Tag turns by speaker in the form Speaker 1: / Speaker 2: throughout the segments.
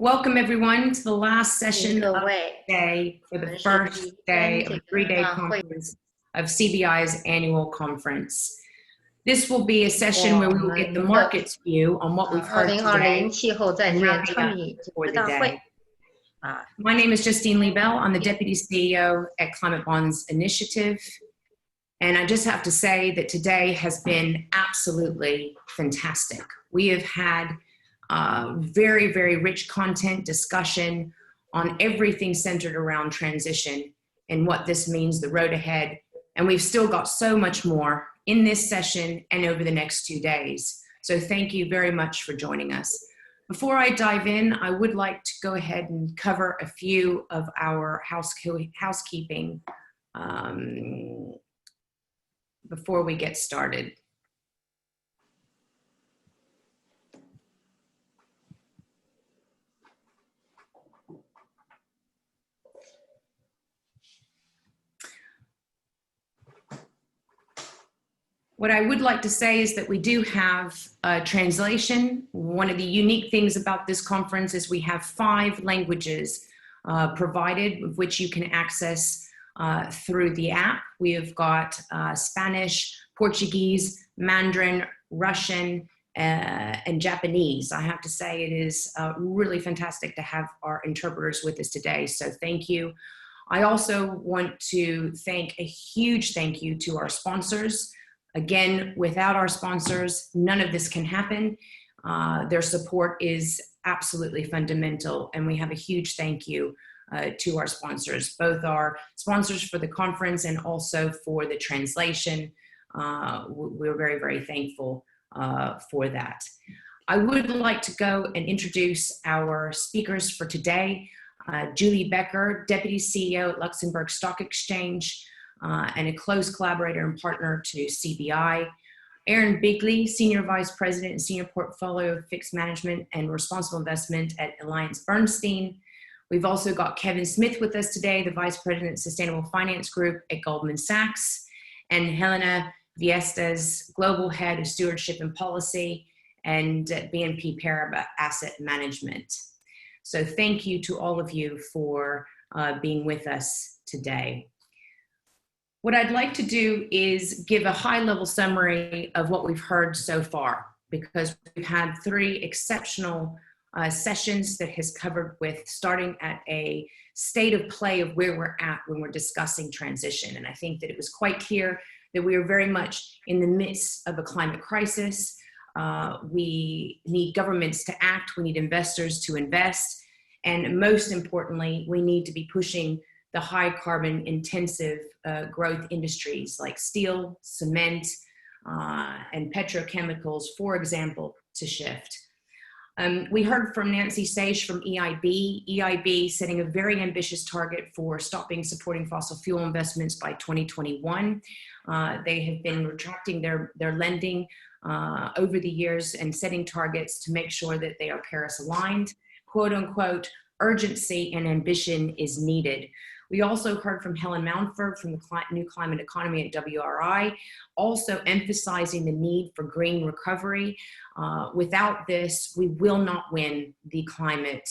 Speaker 1: Welcome everyone to the last session of the
Speaker 2: 各位，
Speaker 1: day for
Speaker 2: 我
Speaker 1: the
Speaker 2: 们是
Speaker 1: first
Speaker 2: 第
Speaker 1: day
Speaker 2: 3
Speaker 1: of a
Speaker 2: 这个
Speaker 1: three-day
Speaker 2: 晚会，
Speaker 1: conference of CBI's annual conference. This will be a session
Speaker 2: 我
Speaker 1: where we will get the
Speaker 2: 们的
Speaker 1: market's view on what we've heard
Speaker 2: 2020
Speaker 1: today
Speaker 2: 气候债
Speaker 1: and
Speaker 2: 券
Speaker 1: wrapping
Speaker 2: 倡
Speaker 1: up
Speaker 2: 议这
Speaker 1: for
Speaker 2: 个
Speaker 1: the
Speaker 2: 大会
Speaker 1: day.
Speaker 2: 啊，
Speaker 1: My name is Justine Leigh-Bell. I'm the Deputy CEO at Climate Bonds Initiative. And I just have to say that today has been absolutely fantastic. We have had very, very rich content discussion on everything centered around transition and what this means, the road ahead. And we've still got so much more in this session and over the next 2 days. So thank you very much for joining us. Before I dive in, I would like to go ahead and cover a few of our housekeeping before we get started. What I would like to say is that we do have a translation. One of the unique things about this conference is we have 5 languages provided, of which you can access through the app. We have got Spanish, Portuguese, Mandarin, Russian, and Japanese. I have to say it is really fantastic to have our interpreters with us today, so thank you. I also want to thank a huge thank you to our sponsors. Again, without our sponsors, none of this can happen. Their support is absolutely fundamental, and we have a huge thank you to our sponsors, both our sponsors for the conference and also for the translation. We're very, very thankful for that. I would like to go and introduce our speakers for today. Julie Becker, Deputy CEO at Luxembourg Stock Exchange, and a close collaborator and partner to CBI. Erin Bigley, Senior Vice President and Senior Portfolio Fixed Management and Responsible Investment at Bernstein. We've also got Kevin Smith with us today, the Vice President Sustainable Finance Group at Goldman Sachs, and Helena, Fiestas, Global Head of Stewardship and Policy and BNP Paribas Asset Management. So thank you to all of you for being with us today. What I'd like to do is give a high-level summary of what we've heard so far, because we've had 3 exceptional sessions that has covered with starting at a state of play of where we're at when we're discussing transition. And I think that it was quite clear that we are very much in the midst of a climate crisis. We need governments to act, we need investors to invest, and most importantly, we need to be pushing the high carbon intensive growth industries like steel, cement, and petrochemicals, for example, to shift. We heard from Nancy Sage from EIB setting a very ambitious target for stopping supporting fossil fuel investments by 2021. They have been retracting their lending over the years and setting targets to make sure that they are Paris aligned. Quote unquote, urgency and ambition is needed. We also heard from Helen Mountford from the New Climate Economy at WRI, also emphasizing the need for green recovery. Without this, we will not win the climate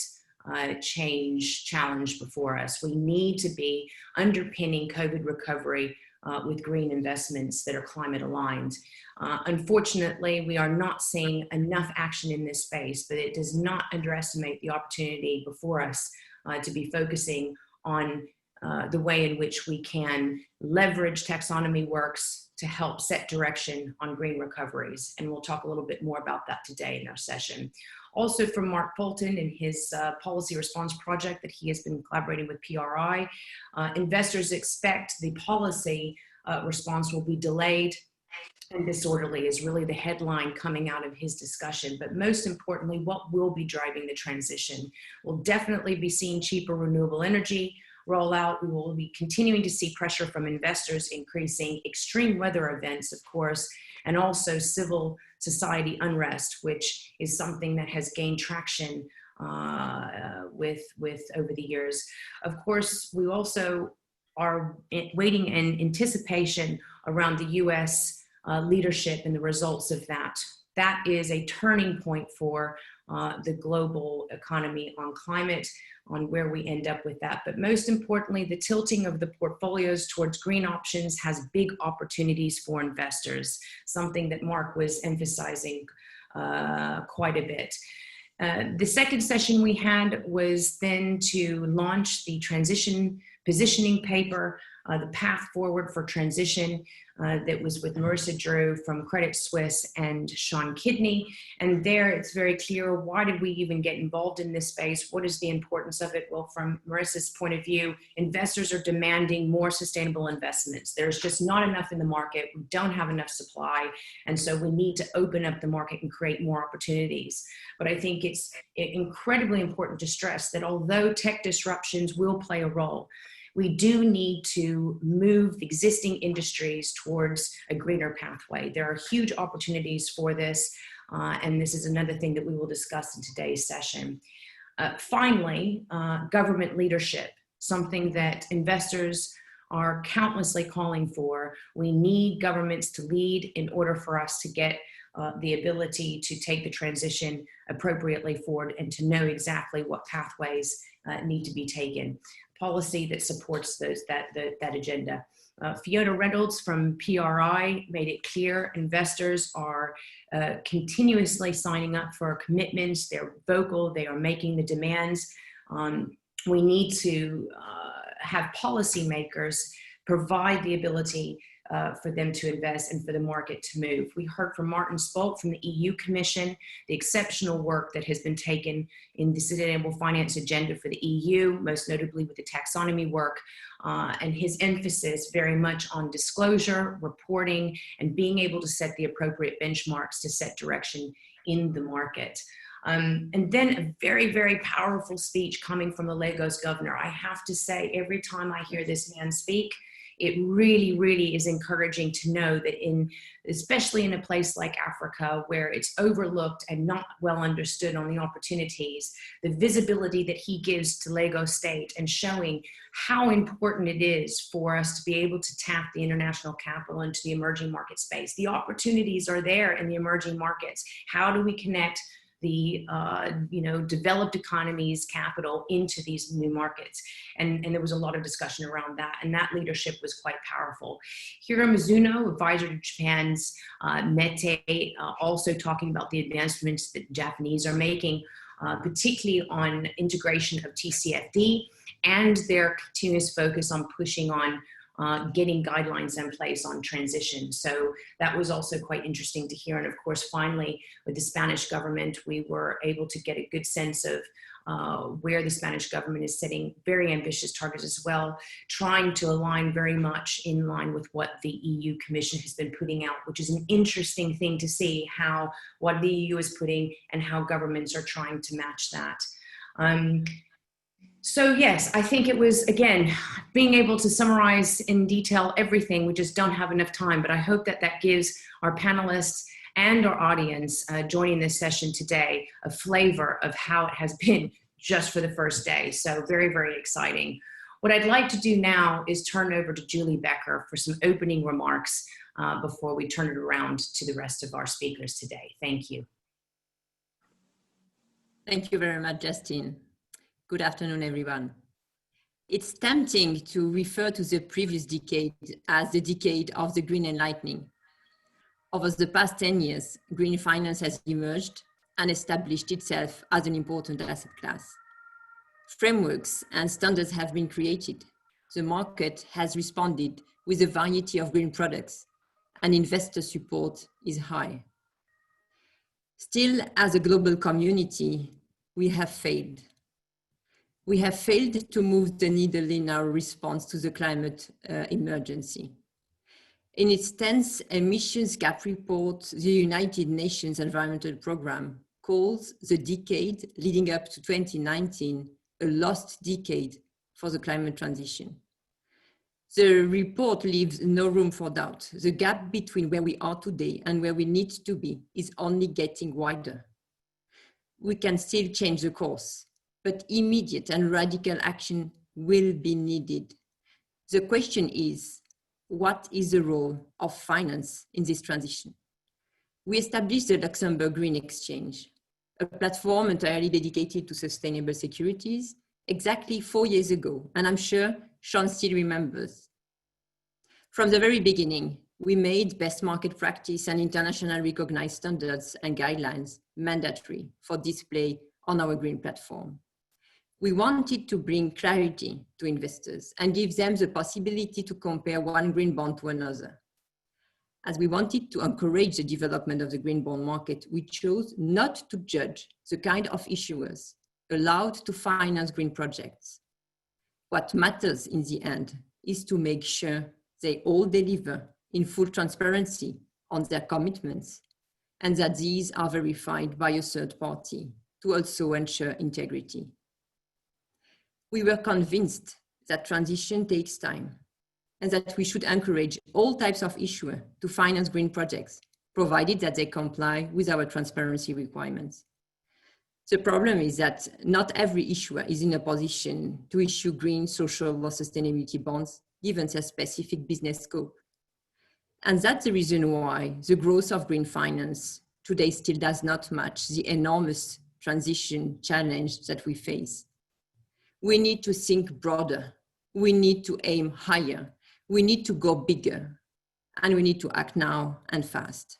Speaker 1: change challenge before us. We need to be underpinning COVID recovery with green investments that are climate aligned. Unfortunately, we are not seeing enough action in this space, but it does not underestimate the opportunity before us to be focusing on the way in which we can leverage taxonomy works to help set direction on green recoveries. And we'll talk a little bit more about that today in our session. Also from Mark Bolton and his policy response project that he has been collaborating with PRI, investors expect the policy response will be delayed and disorderly is really the headline coming out of his discussion. But most importantly, what will be driving the transition? We'll definitely be seeing cheaper renewable energy rollout. We will be continuing to see pressure from investors, increasing extreme weather events, of course, and also civil society unrest, which is something that has gained traction with over the years. Of course, we also are waiting in anticipation around the US leadership and the results of that. That is a turning point for the global economy on climate, on where we end up with that. But most importantly, the tilting of the portfolios towards green options has big opportunities for investors, something that Mark was emphasizing quite a bit. The second session we had was then to launch the transition positioning paper, the path forward for transition, that was with Marissa Drew from Credit Suisse and Sean Kidney. And there it's very clear, why did we even get involved in this space? What is the importance of it? Well, from Marissa's point of view, investors are demanding more sustainable investments. There's just not enough in the market. We don't have enough supply. And so we need to open up the market and create more opportunities. But I think it's incredibly important to stress that although tech disruptions will play a role, we do need to move existing industries towards a greener pathway. There are huge opportunities for this, and this is another thing that we will discuss in today's session. Finally, government leadership, something that investors are countlessly calling for. We need governments to lead in order for us to get the ability to take the transition appropriately forward and to know exactly what pathways need to be taken. Policy that supports that agenda. Fiona Reynolds from PRI made it clear investors are continuously signing up for commitments. They're vocal, they are making the demands. We need to have policymakers provide the ability for them to invest and for the market to move. We heard from Martin Spolt from the EU Commission, the exceptional work that has been taken in the sustainable finance agenda for the EU, most notably with the taxonomy work, and his emphasis very much on disclosure, reporting, and being able to set the appropriate benchmarks to set direction in the market. And then a very, very powerful speech coming from the Lagos governor. I have to say, every time I hear this man speak, it really, really is encouraging to know that especially in a place like Africa, where it's overlooked and not well understood on the opportunities, the visibility that he gives to Lagos State and showing how important it is for us to be able to tap the international capital into the emerging market space. The opportunities are there in the emerging markets. How do we connect the developed economies capital into these new markets? And there was a lot of discussion around that, and that leadership was quite powerful. Hiro Mizuno, advisor to Japan's Mete, also talking about the advancements that Japanese are making, particularly on integration of TCFD and their continuous focus on pushing on getting guidelines in place on transition. So that was also quite interesting to hear. And of course, finally, with the Spanish government, we were able to get a good sense of where the Spanish government is setting very ambitious targets as well, trying to align very much in line with what the EU Commission has been putting out, which is an interesting thing to see how what the EU is putting and how governments are trying to match that. So yes, I think it was, again, being able to summarize in detail everything. We just don't have enough time, but I hope that that gives our panelists and our audience joining this session today a flavor of how it has been just for the first day. So very, very exciting. What I'd like to do now is turn over to Julie Becker for some opening remarks before we turn it around to the rest of our speakers today. Thank you.
Speaker 2: Thank you very much, Justine. Good afternoon, everyone. It's tempting to refer to the previous decade as the decade of the green enlightening. Over the past 10 years, green finance has emerged and established itself as an important asset class. Frameworks and standards have been created. The market has responded with a variety of green products, and investor support is high. Still, as a global community, we have failed. We have failed to move the needle in our response to the climate emergency. In its 10th emissions gap report, the United Nations Environmental Programme calls the decade leading up to 2019 a lost decade for the climate transition. The report leaves no room for doubt. The gap between where we are today and where we need to be is only getting wider. We can still change the course, but immediate and radical action will be needed. The question is, what is the role of finance in this transition? We established the Luxembourg Green Exchange, a platform entirely dedicated to sustainable securities, exactly 4 years ago, and I'm sure Sean still remembers. From the very beginning, we made best market practice and internationally recognized standards and guidelines mandatory for display on our green platform. We wanted to bring clarity to investors and give them the possibility to compare one green bond to another. As we wanted to encourage the development of the green bond market, we chose not to judge the kind of issuers allowed to finance green projects. What matters in the end is to make sure they all deliver in full transparency on their commitments and that these are verified by a third party to also ensure integrity. We were convinced that transition takes time and that we should encourage all types of issuers to finance green projects, provided that they comply with our transparency requirements. The problem is that not every issuer is in a position to issue green, social, or sustainability bonds, given their specific business scope. And that's the reason why the growth of green finance today still does not match the enormous transition challenge that we face. We need to think broader. We need to aim higher. We need to go bigger. And we need to act now and fast.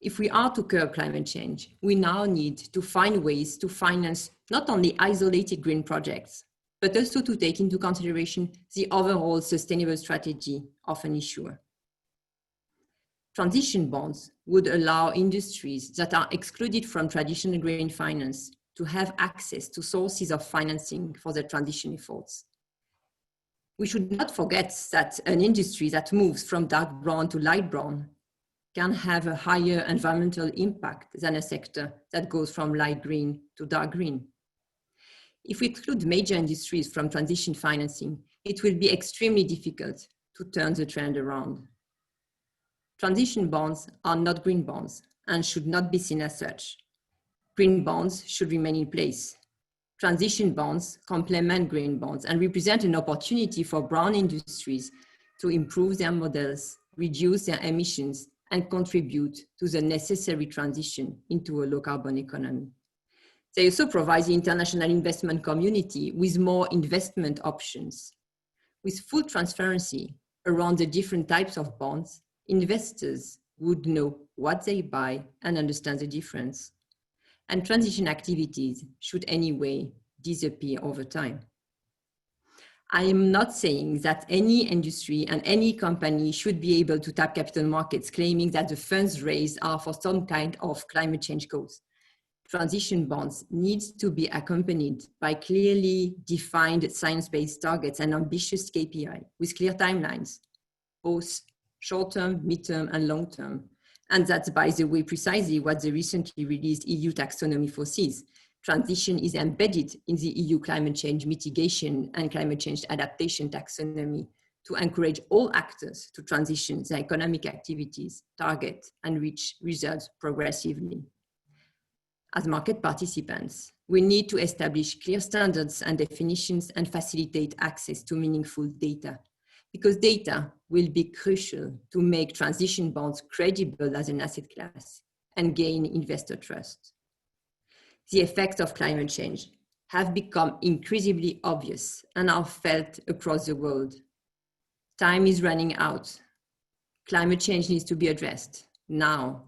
Speaker 2: If we are to curb climate change, we now need to find ways to finance not only isolated green projects, but also to take into consideration the overall sustainable strategy of an issuer. Transition bonds would allow industries that are excluded from traditional green finance to have access to sources of financing for their transition efforts. We should not forget that an industry that moves from dark brown to light brown can have a higher environmental impact than a sector that goes from light green to dark green. If we exclude major industries from transition financing, it will be extremely difficult to turn the trend around. Transition bonds are not green bonds and should not be seen as such. Green bonds should remain in place. Transition bonds complement green bonds and represent an opportunity for brown industries to improve their models, reduce their emissions, and contribute to the necessary transition into a low carbon economy. They also provide the international investment community with more investment options. With full transparency around the different types of bonds, investors would know what they buy and understand the difference. And transition activities should anyway disappear over time. I am not saying that any industry and any company should be able to tap capital markets claiming that the funds raised are for some kind of climate change goals. Transition bonds need to be accompanied by clearly defined science-based targets and ambitious KPI with clear timelines, both short-term, mid-term, and long-term. And that's, by the way, precisely what the recently released EU taxonomy foresees. Transition is embedded in the EU climate change mitigation and climate change adaptation taxonomy to encourage all actors to transition their economic activities, target, and reach results progressively. As market participants, we need to establish clear standards and definitions and facilitate access to meaningful data, because data will be crucial to make transition bonds credible as an asset class and gain investor trust. The effects of climate change have become increasingly obvious and are felt across the world. Time is running out. Climate change needs to be addressed now.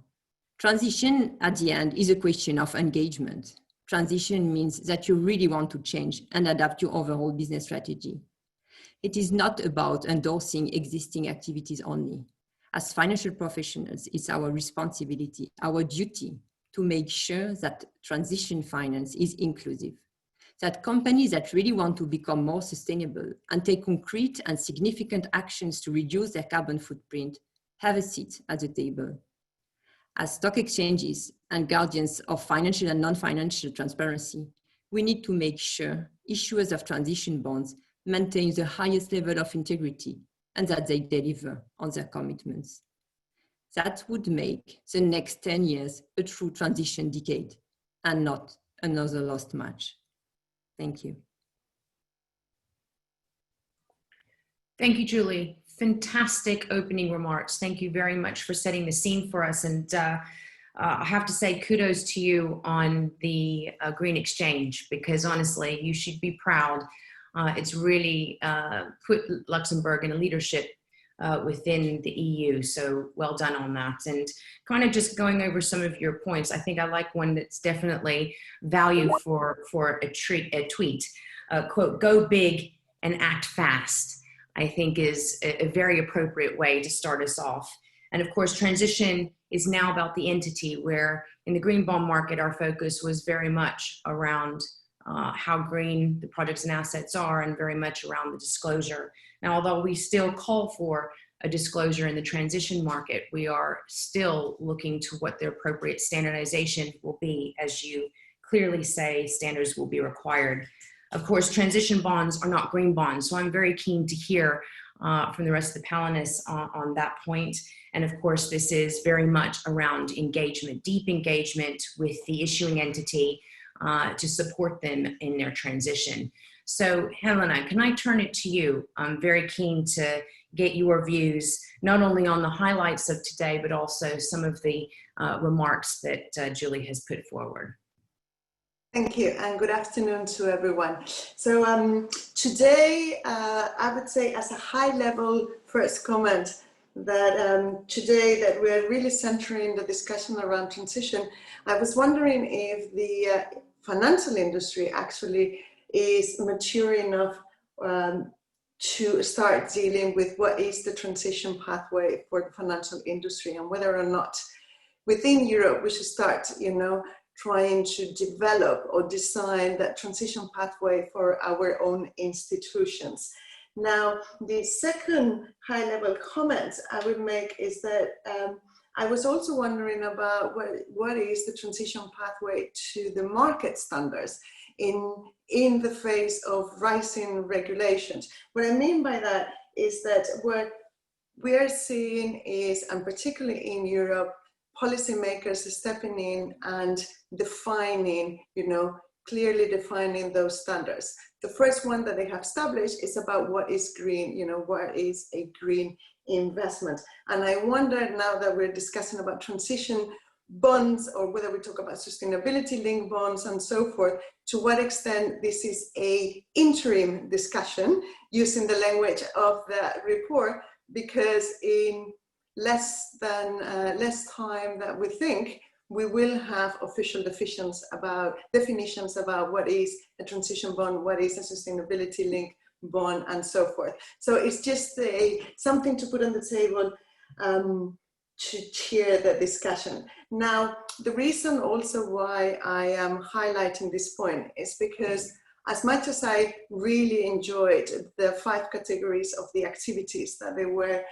Speaker 2: Transition at the end is a question of engagement. Transition means that you really want to change and adapt your overall business strategy. It is not about endorsing existing activities only. As financial professionals, it's our responsibility, our duty to make sure that transition finance is inclusive, that companies that really want to become more sustainable and take concrete and significant actions to reduce their carbon footprint have a seat at the table. As stock exchanges and guardians of financial and non-financial transparency, we need to make sure issuers of transition bonds maintain the highest level of integrity and that they deliver on their commitments. That would make the next 10 years a true transition decade and not another lost match. Thank you.
Speaker 1: Thank you, Julie. Fantastic opening remarks. Thank you very much for setting the scene for us. And I have to say kudos to you on the green exchange, because honestly, you should be proud. It's really put Luxembourg in a leadership within the EU. So well done on that. And kind of just going over some of your points, I think I like one that's definitely value for a tweet. Quote, "Go big and act fast," I think is a very appropriate way to start us off. And of course, transition is now about the entity, where in the green bond market, our focus was very much around how green the projects and assets are, and very much around the disclosure. Now, although we still call for a disclosure in the transition market, we are still looking to what the appropriate standardization will be. As you clearly say, standards will be required. Of course, transition bonds are not green bonds, so I'm very keen to hear from the rest of the panelists on that point. And of course, this is very much around engagement, deep engagement with the issuing entity to support them in their transition. So Helena, can I turn it to you? I'm very keen to get your views, not only on the highlights of today, but also some of the remarks that Julie has put forward.
Speaker 3: Thank you, and good afternoon to everyone. So today, I would say as a high-level first comment that today that we're really centering the discussion around transition. I was wondering if the financial industry actually is mature enough to start dealing with what is the transition pathway for the financial industry, and whether or not within Europe we should start, trying to develop or design that transition pathway for our own institutions. Now, the second high-level comment I would make is that I was also wondering about what is the transition pathway to the market standards in the face of rising regulations. What I mean by that is that what we are seeing is, and particularly in Europe, policymakers stepping in and defining, clearly defining those standards. The first one that they have established is about what is green, what is a green investment. And I wonder, now that we're discussing about transition bonds, or whether we talk about sustainability linked bonds and so forth, to what extent this is a interim discussion using the language of the report, because in less time that we think, we will have official definitions about what is a transition bond, what is a sustainability linked bond, and so forth. So it's just something to put on the table to cheer the discussion. Now, the reason also why I am highlighting this point is because, as much as I really enjoyed the 5 categories of the activities that they were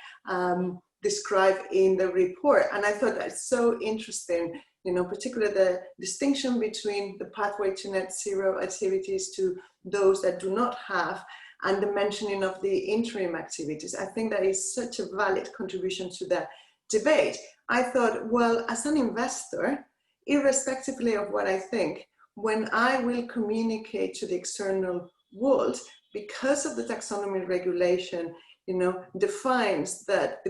Speaker 3: described in the report, and I thought that's so interesting, particularly the distinction between the pathway to net zero activities to those that do not have, and the mentioning of the interim activities. I think that is such a valid contribution to the debate. I thought, well, as an investor, irrespectively of what I think, when I will communicate to the external world, because of the taxonomy regulation, defines that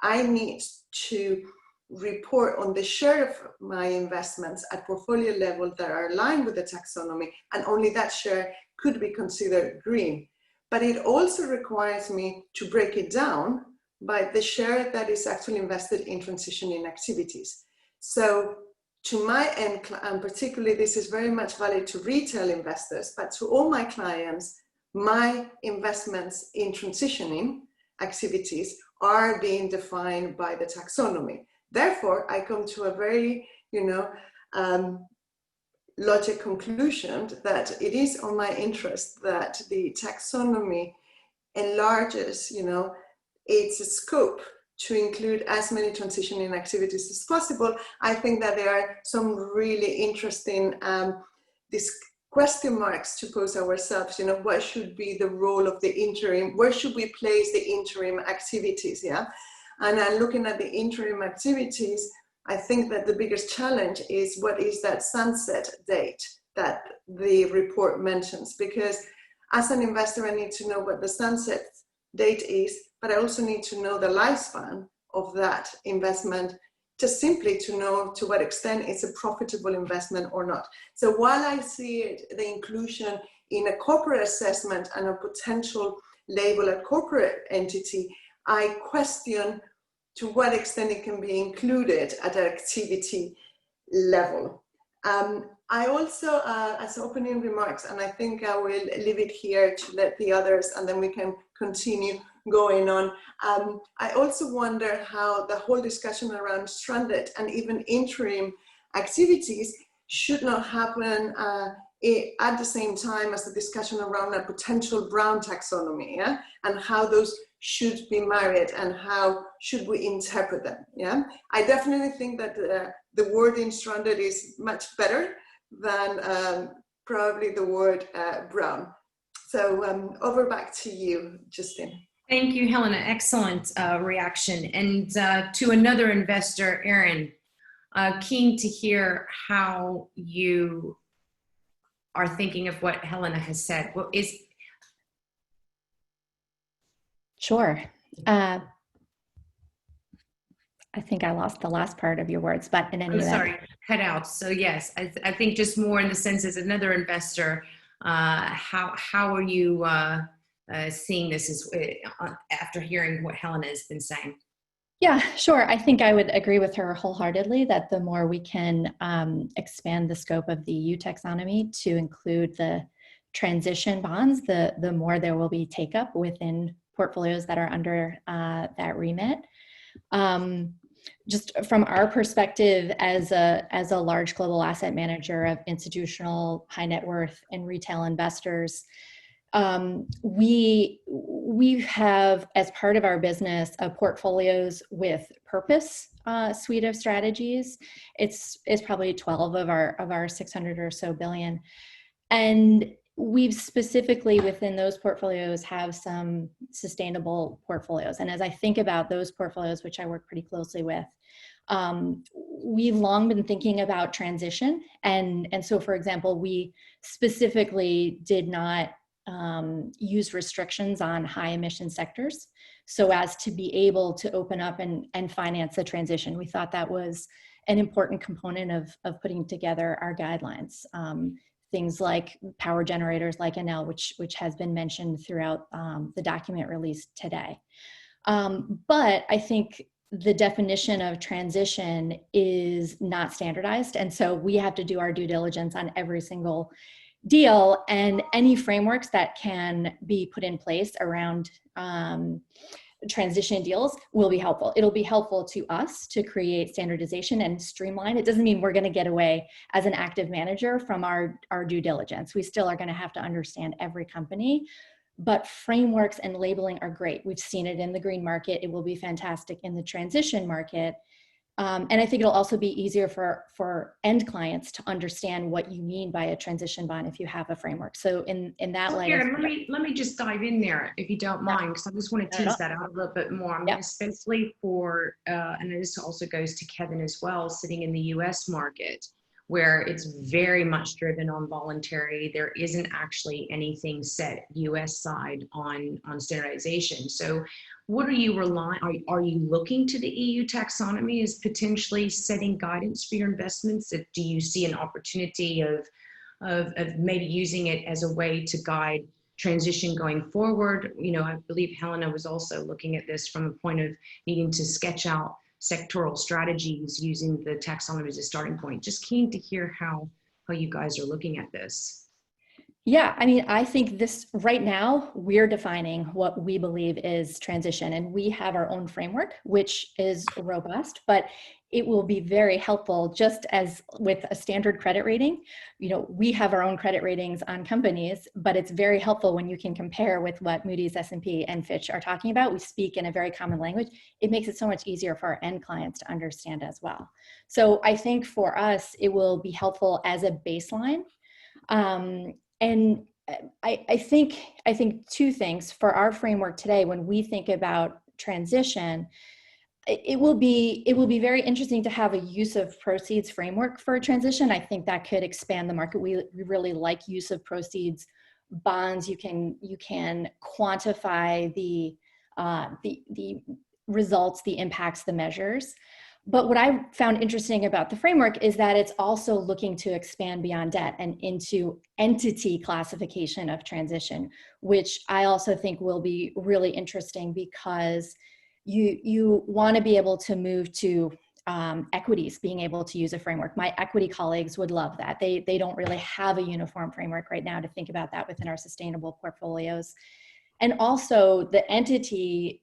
Speaker 3: I need to report on the share of my investments at portfolio level that are aligned with the taxonomy, and only that share could be considered green. But it also requires me to break it down by the share that is actually invested in transitioning activities. So to my end, and particularly this is very much valid to retail investors, but to all my clients, my investments in transitioning activities are being defined by the taxonomy. Therefore, I come to a very, logic conclusion that it is on my interest that the taxonomy enlarges, its scope to include as many transitioning activities as possible. I think that there are some really interesting question marks to pose ourselves. What should be the role of the interim? Where should we place the interim activities? Yeah, and looking at the interim activities, I think that the biggest challenge is what is that sunset date that the report mentions, because as an investor, I need to know what the sunset date is, but I also need to know the lifespan of that investment just simply to know to what extent it's a profitable investment or not. So while I see it, the inclusion in a corporate assessment and a potential label a corporate entity, I question to what extent it can be included at an activity level. I also, as opening remarks, and I think I will leave it here to let the others, and then we can continue going on. I also wonder how the whole discussion around stranded and even interim activities should not happen at the same time as the discussion around a potential brown taxonomy, yeah? And how those should be married and how should we interpret them, yeah? I definitely think that the word in stranded is much better than probably the word brown. So over back to you, Justine.
Speaker 1: Thank you, Helena. Excellent reaction. And to another investor, Erin, keen to hear how you are thinking of what Helena has said. Well,
Speaker 4: Sure. I think I lost the last part of your words, but in any event.
Speaker 1: Sorry, cut out. So yes, I think just more in the sense as another investor, how are you seeing this as, after hearing what Helena has been saying?
Speaker 4: Yeah, sure. I think I would agree with her wholeheartedly that the more we can expand the scope of the EU taxonomy to include the transition bonds, the more there will be take up within portfolios that are under that remit. Just from our perspective as a large global asset manager of institutional high net worth and retail investors, we have, as part of our business, a portfolios with purpose suite of strategies. It's probably 12 of our 600 or so billion. And we've specifically within those portfolios have some sustainable portfolios. And as I think about those portfolios, which I work pretty closely with, we've long been thinking about transition. And so, for example, we specifically did not use restrictions on high emission sectors so as to be able to open up and finance the transition. We thought that was an important component of putting together our guidelines. Things like power generators like Enel, which has been mentioned throughout the document released today. But I think the definition of transition is not standardized. And so we have to do our due diligence on every single deal, and any frameworks that can be put in place around transition deals will be helpful. It'll be helpful to us to create standardization and streamline. It doesn't mean we're going to get away as an active manager from our due diligence. We still are going to have to understand every company, but frameworks and labeling are great. We've seen it in the green market. It will be fantastic in the transition market. And I think it'll also be easier for end clients to understand what you mean by a transition bond if you have a framework. So in that light,
Speaker 1: Erin, let me just dive in there if you don't mind, because I just want to tease that out a little bit more. I mean, especially for, and this also goes to Kevin as well, sitting in the US market, where it's very much driven on voluntary. There isn't actually anything set US side on standardization. So what are you relying, are you looking to the EU taxonomy as potentially setting guidance for your investments? Do you see an opportunity of maybe using it as a way to guide transition going forward? You know, I believe Helena was also looking at this from a point of needing to sketch out sectoral strategies using the taxonomy as a starting point. Just keen to hear how you guys are looking at this.
Speaker 4: Yeah, I mean, I think this right now, we're defining what we believe is transition, and we have our own framework, which is robust, but it will be very helpful, just as with a standard credit rating. You know, we have our own credit ratings on companies, but it's very helpful when you can compare with what Moody's, S&P, and Fitch are talking about. We speak in a very common language. It makes it so much easier for our end clients to understand as well. So I think for us, it will be helpful as a baseline. And I think two things for our framework today. When we think about transition, it will be very interesting to have a use of proceeds framework for a transition. I think that could expand the market. We really like use of proceeds bonds. You can quantify the results, the impacts, the measures. But what I found interesting about the framework is that it's also looking to expand beyond debt and into entity classification of transition, which I also think will be really interesting because you want to be able to move to equities, being able to use a framework. My equity colleagues would love that. They don't really have a uniform framework right now to think about that within our sustainable portfolios. And also the entity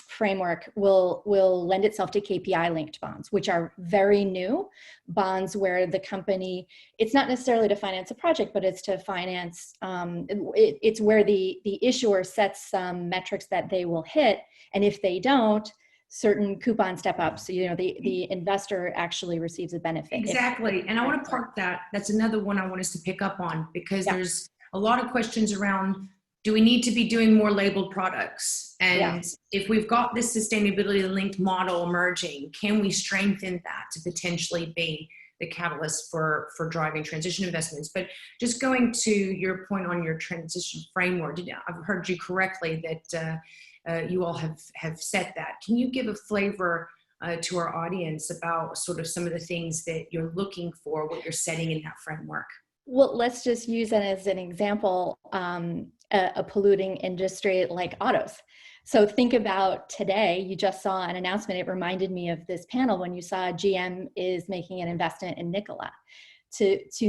Speaker 4: framework will lend itself to KPI linked bonds, which are very new bonds where the company, it's not necessarily to finance a project, but it's to finance, it's where the issuer sets some metrics that they will hit. And if they don't, certain coupon step ups, so, the investor actually receives a benefit.
Speaker 1: Exactly. And I want to park that. That's another one I want us to pick up on, because there's a lot of questions around, do we need to be doing more labeled products? And if we've got this sustainability linked model emerging, can we strengthen that to potentially be the catalyst for driving transition investments? But just going to your point on your transition framework, I've heard you correctly that you all have said that. Can you give a flavor to our audience about sort of some of the things that you're looking for, what you're setting in that framework?
Speaker 4: Well, let's just use it as an example, a polluting industry like autos. So think about today, you just saw an announcement. It reminded me of this panel when you saw GM is making an investment in Nikola. That's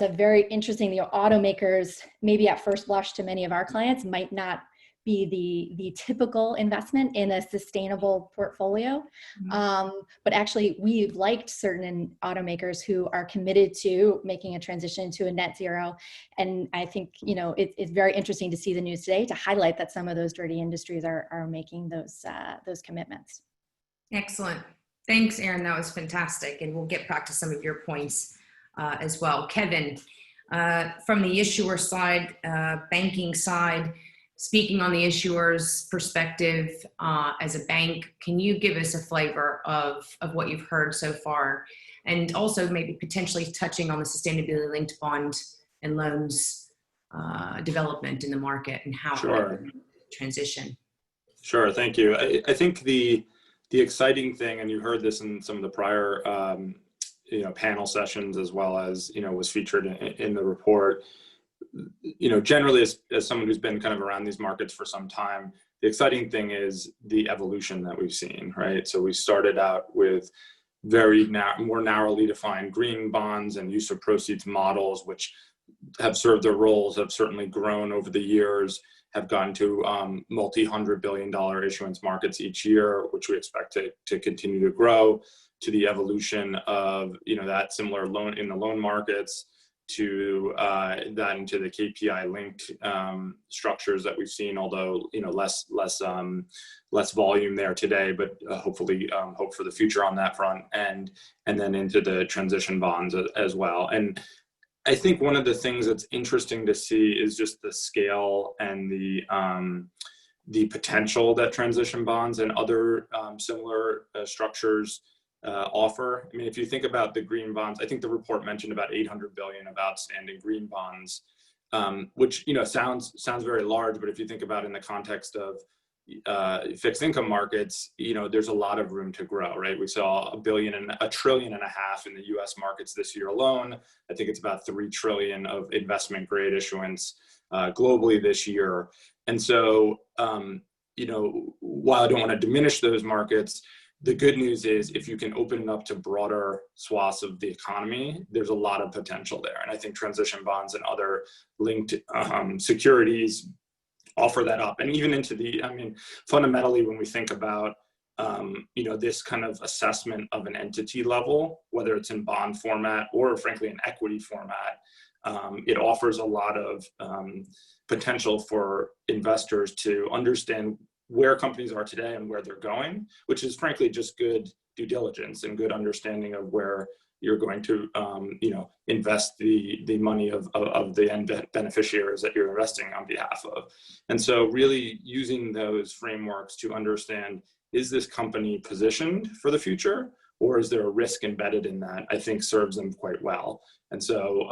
Speaker 4: a very interesting, the automakers, maybe at first blush to many of our clients, might not be the typical investment in a sustainable portfolio. But actually we've liked certain automakers who are committed to making a transition to a net zero. And I think, it's very interesting to see the news today to highlight that some of those dirty industries are making those commitments.
Speaker 1: Excellent. Thanks, Erin. That was fantastic. And we'll get back to some of your points as well. Kevin, from the issuer side, banking side, speaking on the issuer's perspective as a bank, can you give us a flavor of what you've heard so far? And also maybe potentially touching on the sustainability linked bond and loans development in the market and how it transition.
Speaker 5: Sure, thank you. I think the exciting thing, and you heard this in some of the prior panel sessions as well as, was featured in the report, generally as someone who's been kind of around these markets for some time, the exciting thing is the evolution that we've seen, right? So we started out with more narrowly defined green bonds and use of proceeds models, which have served their roles, have certainly grown over the years, have gone to multi-$100 billion issuance markets each year, which we expect to continue to grow, to the evolution of, that similar loan in the loan markets, to that into the KPI linked structures that we've seen, although less volume there today, but hopefully hope for the future on that front, and then into the transition bonds as well. And I think one of the things that's interesting to see is just the scale and the potential that transition bonds and other similar structures offer. I mean, if you think about the green bonds, I think the report mentioned about 800 billion of outstanding green bonds, which sounds very large, but if you think about it in the context of fixed income markets, there's a lot of room to grow, right? We saw $1.5 trillion in the U.S. markets this year alone. I think it's about $3 trillion of investment grade issuance globally this year. And so, while I don't want to diminish those markets, the good news is if you can open it up to broader swaths of the economy, there's a lot of potential there. And I think transition bonds and other linked securities offer that up. And even into fundamentally, when we think about, this kind of assessment of an entity level, whether it's in bond format or frankly an equity format, it offers a lot of potential for investors to understand where companies are today and where they're going, which is frankly just good due diligence and good understanding of where you're going to, invest the money of the end beneficiaries that you're investing on behalf of. And so really using those frameworks to understand, is this company positioned for the future, or is there a risk embedded in that, I think serves them quite well. And so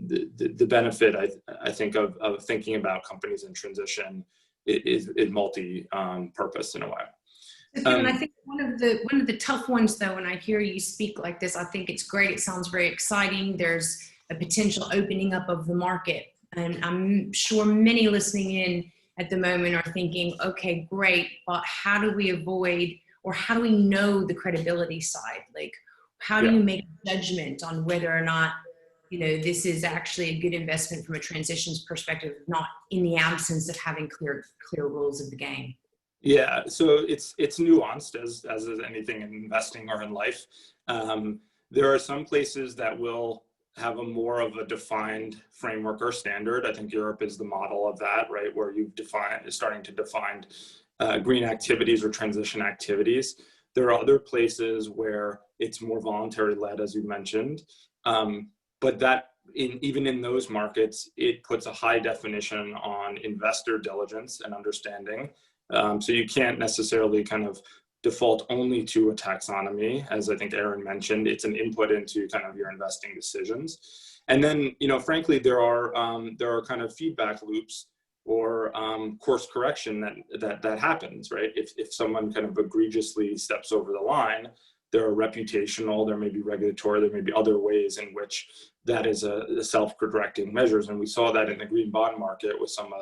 Speaker 5: the benefit, I think, of thinking about companies in transition is multi-purpose in a way.
Speaker 1: And I think one of the tough ones, though, when I hear you speak like this, I think it's great. It sounds very exciting. There's a potential opening up of the market, and I'm sure many listening in at the moment are thinking, okay, great, but how do we avoid, or how do we know the credibility side? Like, how do you make a judgment on whether or not, this is actually a good investment from a transitions perspective, not in the absence of having clear rules of the game?
Speaker 5: Yeah, so it's nuanced as is anything in investing or in life. There are some places that will have a more of a defined framework or standard. I think Europe is the model of that, right? Where you've starting to define green activities or transition activities. There are other places where it's more voluntary led, as you mentioned. But that even in those markets, it puts a high definition on investor diligence and understanding. So you can't necessarily kind of default only to a taxonomy, as I think Erin mentioned. It's an input into kind of your investing decisions. And then, frankly, there are kind of feedback loops or course correction that happens, right? If someone kind of egregiously steps over the line, there are reputational, there may be regulatory, there may be other ways in which that is a self-correcting measures. And we saw that in the green bond market with some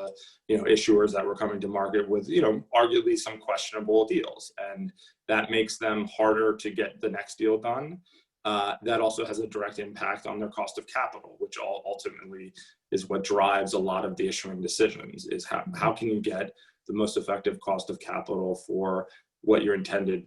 Speaker 5: issuers that were coming to market with, arguably some questionable deals. And that makes them harder to get the next deal done. That also has a direct impact on their cost of capital, which ultimately is what drives a lot of the issuing decisions, is how can you get the most effective cost of capital for what your intended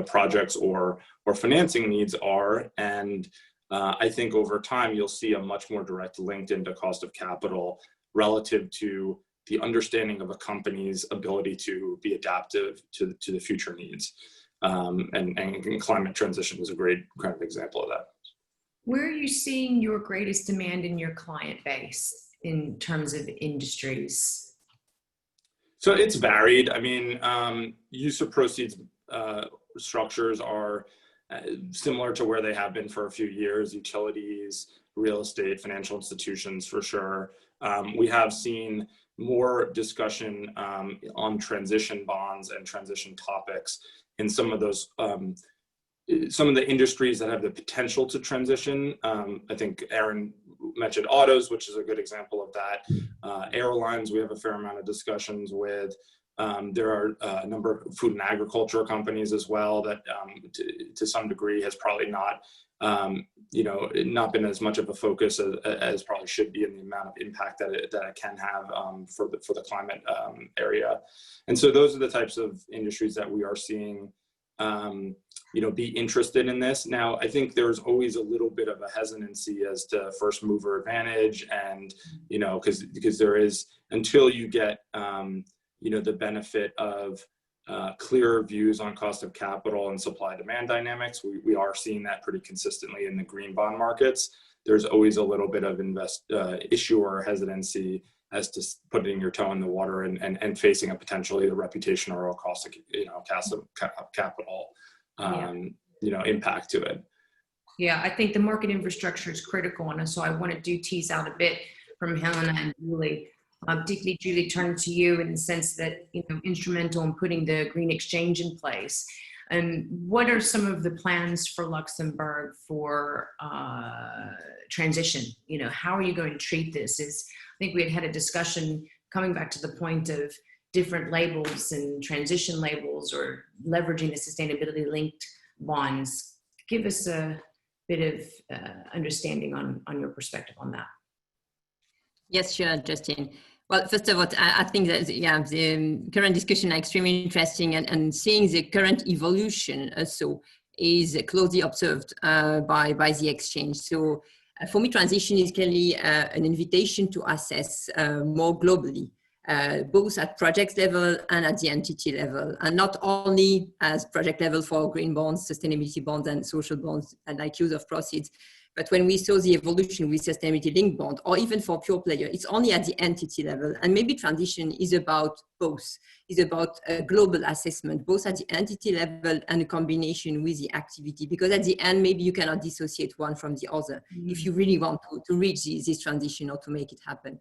Speaker 5: projects or financing needs are. And I think over time you'll see a much more direct link into cost of capital relative to the understanding of a company's ability to be adaptive to the future needs. And climate transition is a great kind of example of that.
Speaker 1: Where are you seeing your greatest demand in your client base in terms of industries?
Speaker 5: So it's varied. I mean, use of proceeds structures are similar to where they have been for a few years: utilities, real estate, financial institutions, for sure. We have seen more discussion on transition bonds and transition topics in some of those, some of the industries that have the potential to transition. I think Erin mentioned autos, which is a good example of that. Airlines, we have a fair amount of discussions with. There are a number of food and agriculture companies as well that to some degree has probably not, not been as much of a focus as probably should be in the amount of impact that it can have for the climate area. And so those are the types of industries that we are seeing be interested in this. Now, I think there's always a little bit of a hesitancy as to first mover advantage, and because there is, until you get the benefit of clearer views on cost of capital and supply demand dynamics. We are seeing that pretty consistently in the green bond markets. There's always a little bit of issuer hesitancy as to putting your toe in the water and facing a potentially the reputation or a cost of capital impact to it.
Speaker 1: Yeah, I think the market infrastructure is critical, and so I want to tease out a bit from Helena and Julie. Particularly, Julie, turn to you in the sense that instrumental in putting the green exchange in place. And what are some of the plans for Luxembourg for transition? How are you going to treat this? I think we had a discussion coming back to the point of different labels and transition labels, or leveraging the sustainability linked bonds. Give us a bit of understanding on your perspective on that.
Speaker 2: Yes, sure, Justine. Well, first of all, I think that the current discussion is extremely interesting, and seeing the current evolution also is closely observed by the exchange. So for me, transition is clearly an invitation to assess more globally, both at project level and at the entity level, and not only as project level for green bonds, sustainability bonds, and social bonds, and like use of proceeds. But when we saw the evolution with sustainability linked bond, or even for pure player, it's only at the entity level. And maybe transition is about both. It's about a global assessment, both at the entity level and a combination with the activity. Because at the end, maybe you cannot dissociate one from the other if you really want to reach this transition or to make it happen.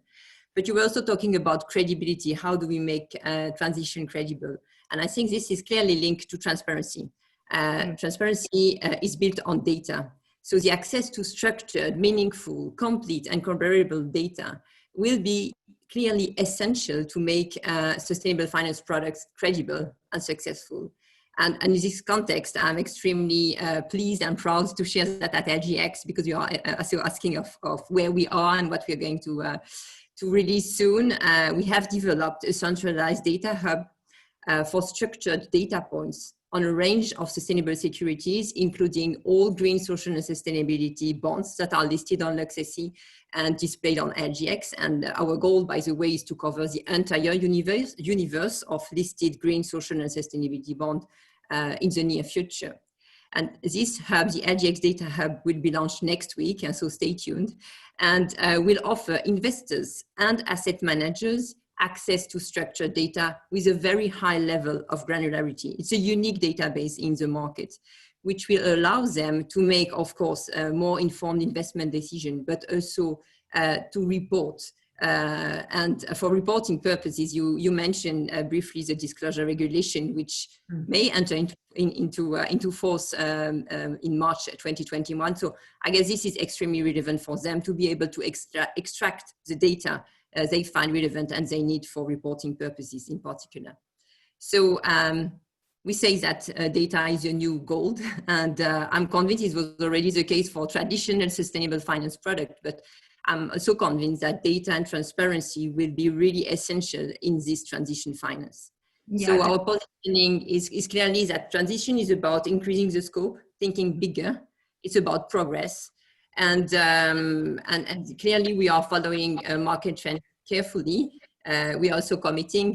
Speaker 2: But you were also talking about credibility. How do we make transition credible? And I think this is clearly linked to transparency. Transparency is built on data. So the access to structured, meaningful, complete, and comparable data will be clearly essential to make sustainable finance products credible and successful. And in this context, I'm extremely pleased and proud to share that at LGX, because you are also asking of where we are and what we're going to release soon. We have developed a centralized data hub for structured data points on a range of sustainable securities, including all green, social, and sustainability bonds that are listed on LuxSE and displayed on LGX. And our goal, by the way, is to cover the entire universe of listed green, social, and sustainability bonds in the near future. And this hub, the LGX Data Hub, will be launched next week, and so stay tuned, and will offer investors and asset managers access to structured data with a very high level of granularity. It's a unique database in the market, which will allow them to make, of course, more informed investment decisions, but also to report. And for reporting purposes, you mentioned briefly the disclosure regulation, which may enter into force in March 2021. So I guess this is extremely relevant for them to be able to extract the data they find relevant and they need for reporting purposes in particular. So we say that data is a new gold, and I'm convinced it was already the case for traditional sustainable finance product, but I'm also convinced that data and transparency will be really essential in this transition finance. Yeah, so our positioning is clearly that transition is about increasing the scope, thinking bigger. It's about progress. And clearly we are following a market trend carefully. We are also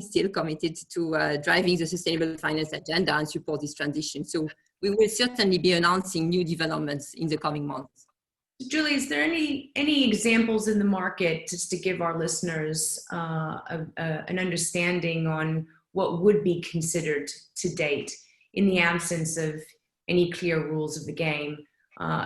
Speaker 2: still committed to driving the sustainable finance agenda and support this transition. So we will certainly be announcing new developments in the coming months.
Speaker 1: Julie, is there any examples in the market, just to give our listeners an understanding on what would be considered to date in the absence of any clear rules of the game?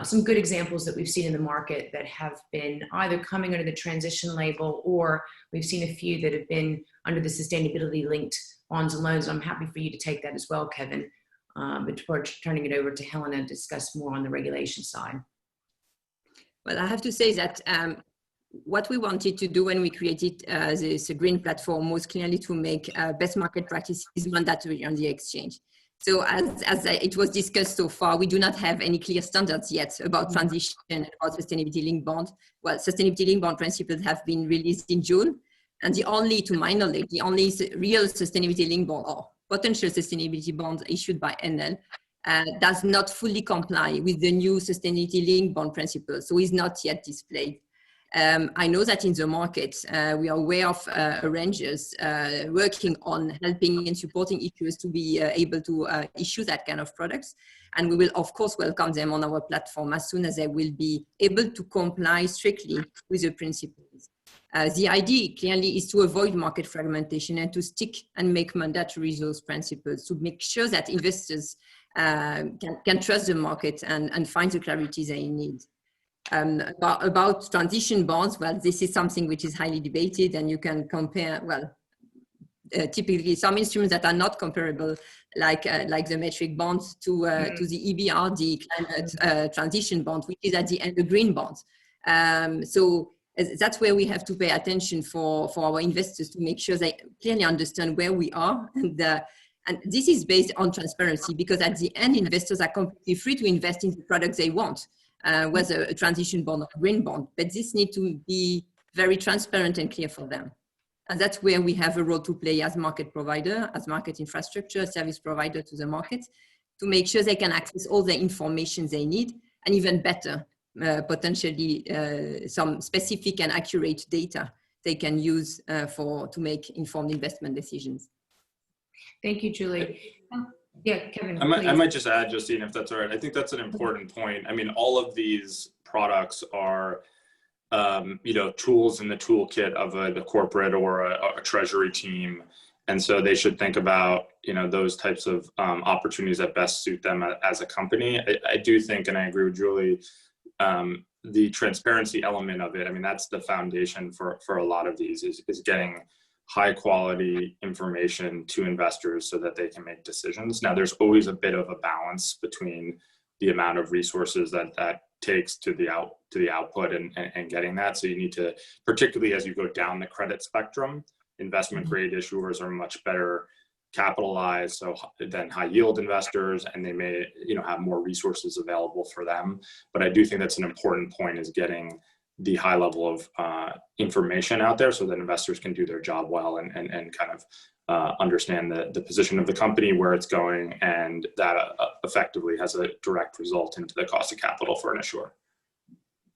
Speaker 1: Some good examples that we've seen in the market that have been either coming under the transition label, or we've seen a few that have been under the sustainability linked bonds and loans. I'm happy for you to take that as well, Kevin, before turning it over to Helena to discuss more on the regulation side.
Speaker 2: Well, I have to say that what we wanted to do when we created this green platform was clearly to make best market practices mandatory on the exchange. So as it was discussed so far, we do not have any clear standards yet about transition and about sustainability-linked bonds. Well, sustainability-linked bond principles have been released in June, and to my knowledge, the only real sustainability-linked bond or potential sustainability bond issued by NL does not fully comply with the new sustainability-linked bond principles, so is not yet displayed. I know that in the market, we are aware of arrangers working on helping and supporting issuers to be able to issue that kind of products. And we will, of course, welcome them on our platform as soon as they will be able to comply strictly with the principles. The idea clearly is to avoid market fragmentation and to stick and make mandatory those principles to make sure that investors can trust the market and find the clarity they need. About transition bonds, well, this is something which is highly debated, and you can compare, well, typically some instruments that are not comparable, like the metric bonds to the EBRD climate transition bond, which is at the end a green bond. So that's where we have to pay attention for our investors to make sure they clearly understand where we are. And this is based on transparency, because at the end, investors are completely free to invest in the products they want. Whether a transition bond or a green bond, but this needs to be very transparent and clear for them. And that's where we have a role to play as market provider, as market infrastructure, service provider to the market, to make sure they can access all the information they need, and even better, potentially some specific and accurate data they can use to make informed investment decisions.
Speaker 1: Thank you, Julie. Yeah, Kevin,
Speaker 5: I might just add, Justine, if that's all right. I think that's an important point. I mean, all of these products are, tools in the toolkit of a corporate or a treasury team. And so they should think about, those types of opportunities that best suit them as a company. I do think, and I agree with Julie, the transparency element of it, I mean, that's the foundation for a lot of these is getting high quality information to investors so that they can make decisions. Now, there's always a bit of a balance between the amount of resources that takes to the output and getting that. So you need to, particularly as you go down the credit spectrum, investment grade issuers are much better capitalized than high yield investors, and they may have more resources available for them. But I do think that's an important point, is getting the high level of information out there so that investors can do their job well and kind of understand the position of the company, where it's going, and that effectively has a direct result into the cost of capital for an issuer.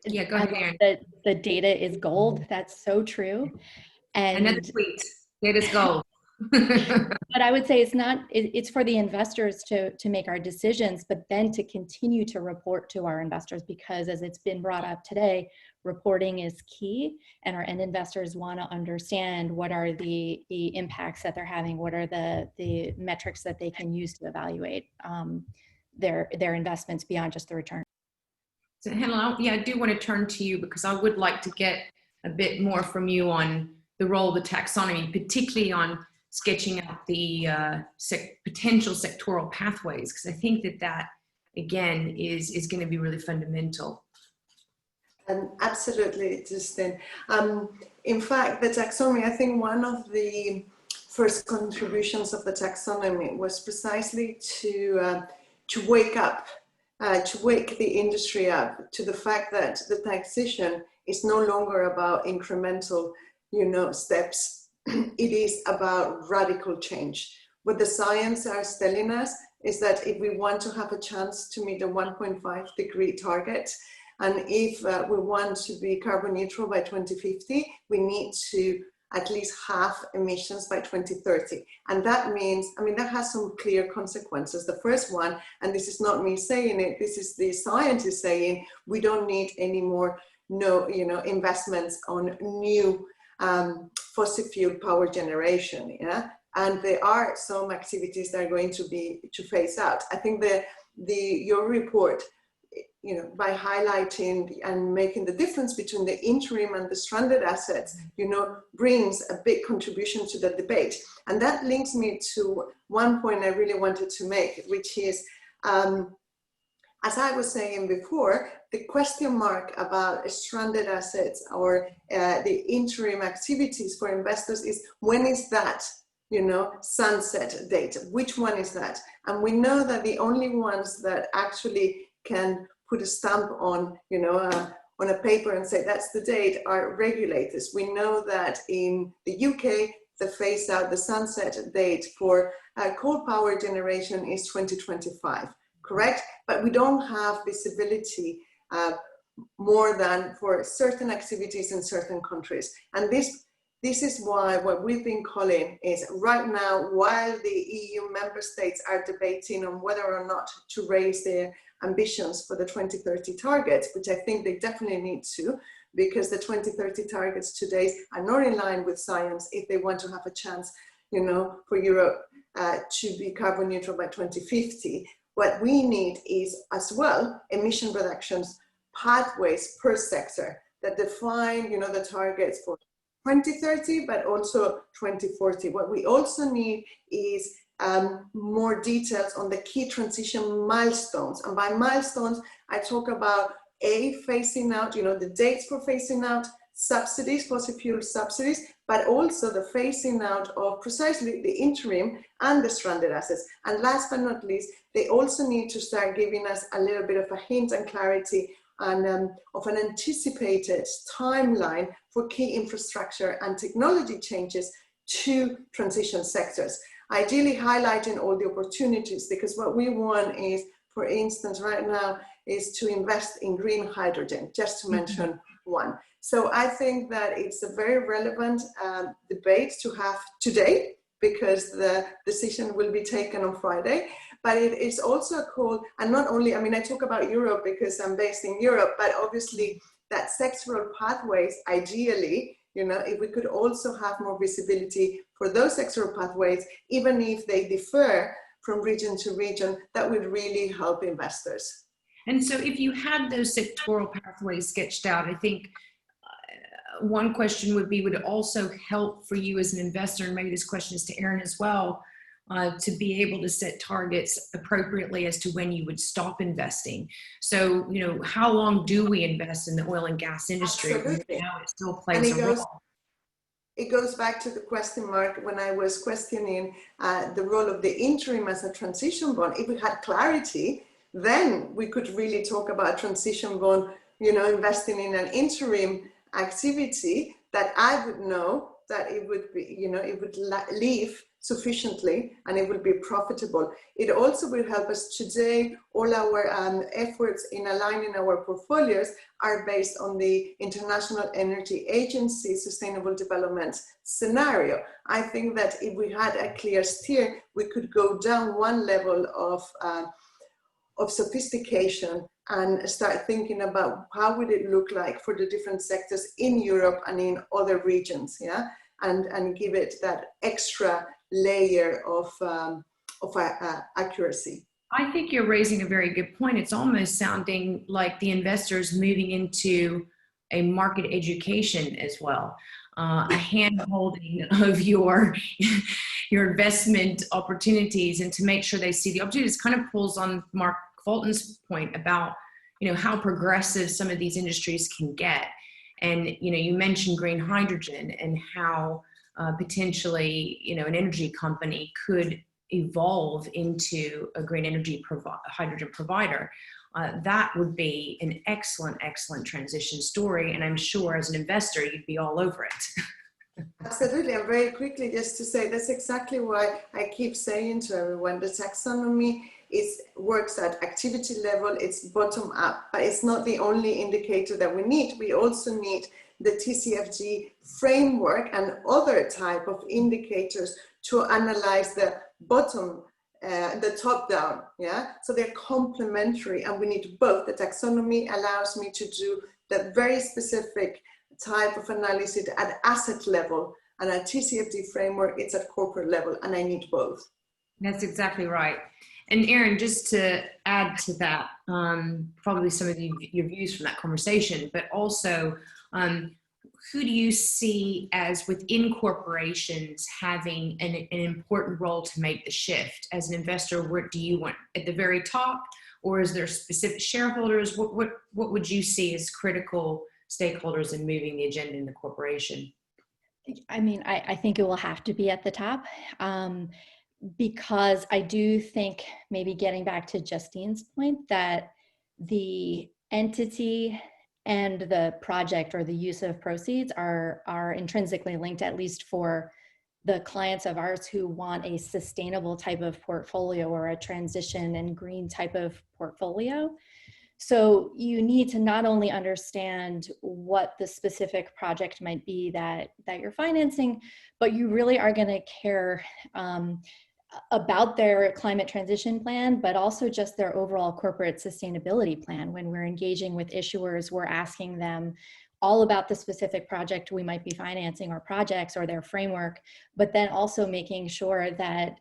Speaker 1: Yeah, go ahead, Erin.
Speaker 4: The data is gold. That's so true. And
Speaker 1: another tweet, data's gold.
Speaker 4: but I would say it's for the investors to make our decisions, but then to continue to report to our investors, because as it's been brought up today, reporting is key, and our end investors want to understand what are the impacts that they're having, what are the metrics that they can use to evaluate their investments beyond just the return.
Speaker 1: So Helena, I do want to turn to you, because I would like to get a bit more from you on the role of the taxonomy, particularly on sketching out the potential sectoral pathways, because I think that again is going to be really fundamental.
Speaker 3: Absolutely, Justine. In fact, the taxonomy, I think one of the first contributions of the taxonomy was precisely to wake up, to wake the industry up to the fact that the taxation is no longer about incremental, steps. It is about radical change. What the science is telling us is that if we want to have a chance to meet a 1.5 degree target, and if we want to be carbon neutral by 2050, we need to at least halve emissions by 2030. And that means, that has some clear consequences. The first one, and this is not me saying it, this is the scientists saying, we don't need any more investments on new fossil fuel power generation, and there are some activities that are going to phase out. I think your report, by highlighting and making the difference between the interim and the stranded assets, brings a big contribution to the debate. And that links me to one point I really wanted to make, which is, as I was saying before, the question mark about stranded assets or the interim activities for investors is, when is that, sunset date? Which one is that? And we know that the only ones that actually can put a stamp on, on a paper and say that's the date are regulators. We know that in the UK, the sunset date for coal power generation is 2025. Correct? But we don't have visibility more than for certain activities in certain countries. And this is why what we've been calling is, right now, while the EU member states are debating on whether or not to raise their ambitions for the 2030 targets, which I think they definitely need to, because the 2030 targets today are not in line with science if they want to have a chance, for Europe to be carbon neutral by 2050. What we need is, as well, emission reductions pathways per sector that define, the targets for 2030, but also 2040. What we also need is more details on the key transition milestones. And by milestones, I talk about phasing out, the dates for phasing out subsidies, fossil fuel subsidies, but also the phasing out of precisely the interim and the stranded assets. And last but not least, they also need to start giving us a little bit of a hint and clarity and of an anticipated timeline for key infrastructure and technology changes to transition sectors. Ideally highlighting all the opportunities, because what we want is, for instance, right now, is to invest in green hydrogen, just to mention one. So I think that it's a very relevant debate to have today, because the decision will be taken on Friday. But it is also a call, and not only, I talk about Europe because I'm based in Europe, but obviously that sectoral pathways, ideally, if we could also have more visibility for those sectoral pathways, even if they differ from region to region, that would really help investors.
Speaker 1: And so if you had those sectoral pathways sketched out, I think one question would be, would it also help for you as an investor, and maybe this question is to Erin as well, to be able to set targets appropriately as to when you would stop investing? So, you know, how long do we invest in the oil and gas industry?
Speaker 3: Absolutely.
Speaker 1: Now it still plays a role.
Speaker 3: It goes back to the question mark when I was questioning the role of the interim as a transition bond. If we had clarity, then we could really talk about transition bond, you know, investing in an interim activity that I would know that it would be, you know, it would leave sufficiently and it will be profitable. It also will help us today. All our efforts in aligning our portfolios are based on the International Energy Agency Sustainable Development Scenario. I think that if we had a clear steer, we could go down one level of sophistication and start thinking about how would it look like for the different sectors in Europe and in other regions, yeah, and give it that extra layer of accuracy.
Speaker 1: I think you're raising a very good point. It's almost sounding like the investors moving into a market education as well, a hand-holding of your investment opportunities, and to make sure they see the opportunities. Kind of pulls on Mark Fulton's point about, you know, how progressive some of these industries can get. And, you know, you mentioned green hydrogen and how potentially, you know, an energy company could evolve into a green energy hydrogen provider. That would be an excellent transition story. And I'm sure as an investor, you'd be all over it.
Speaker 3: Absolutely. And very quickly, just to say, that's exactly why I keep saying to everyone, the taxonomy works at activity level, it's bottom up, but it's not the only indicator that we need. We also need the TCFD framework and other type of indicators to analyze the bottom, the top down, yeah? So they're complementary and we need both. The taxonomy allows me to do that very specific type of analysis at asset level, and a TCFD framework, it's at corporate level, and I need both.
Speaker 1: That's exactly right. And Erin, just to add to that, probably some of your views from that conversation, but also who do you see as within corporations having an important role to make the shift? As an investor, what do you want at the very top, or is there specific shareholders? What would you see as critical stakeholders in moving the agenda in the corporation?
Speaker 4: I mean, I think it will have to be at the top. Because I do think, maybe getting back to Justine's point, that the entity and the project or the use of proceeds are intrinsically linked, at least for the clients of ours who want a sustainable type of portfolio or a transition and green type of portfolio. So you need to not only understand what the specific project might be that you're financing, but you really are going to care about their climate transition plan, but also just their overall corporate sustainability plan. When we're engaging with issuers, we're asking them all about the specific project we might be financing, or projects, or their framework, but then also making sure that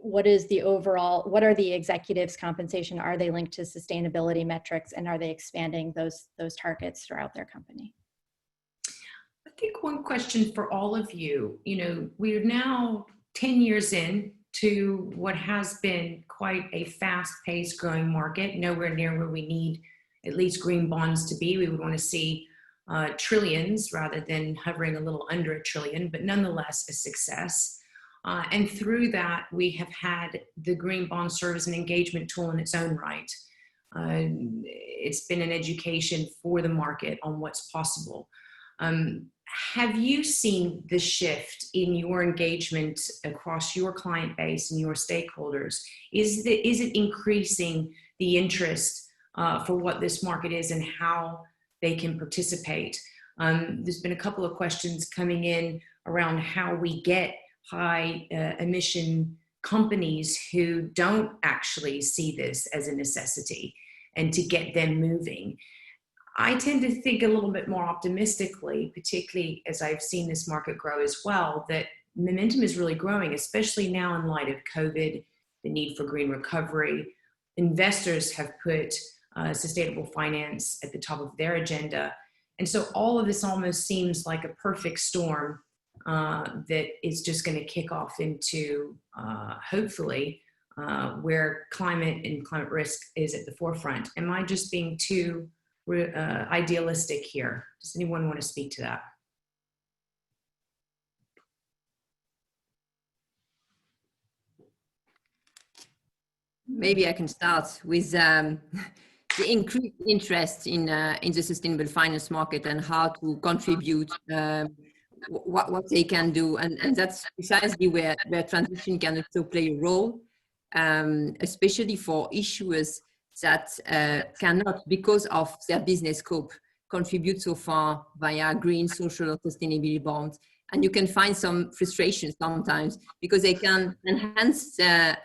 Speaker 4: what are the executives' compensation? Are they linked to sustainability metrics, and are they expanding those targets throughout their company?
Speaker 1: I think one question for all of you, you know, we're now 10 years in to what has been quite a fast-paced growing market, nowhere near where we need at least green bonds to be. We would want to see trillions rather than hovering a little under $1 trillion, but nonetheless a success. And through that, we have had the green bond serve as an engagement tool in its own right. It's been an education for the market on what's possible. Have you seen the shift in your engagement across your client base and your stakeholders? Is it increasing the interest for what this market is and how they can participate? There's been a couple of questions coming in around how we get high emission companies who don't actually see this as a necessity, and to get them moving. I tend to think a little bit more optimistically, particularly as I've seen this market grow as well, that momentum is really growing, especially now in light of COVID, the need for green recovery. Investors have put sustainable finance at the top of their agenda. And so all of this almost seems like a perfect storm that is just going to kick off into, hopefully, where climate and climate risk is at the forefront. Am I just being too idealistic here? Does anyone want to speak to that?
Speaker 2: Maybe I can start with the increased interest in the sustainable finance market and how to contribute what they can do, and that's precisely where transition can also play a role, especially for issuers that cannot, because of their business scope, contribute so far via green, social, or sustainability bonds. And you can find some frustration sometimes because they can enhance their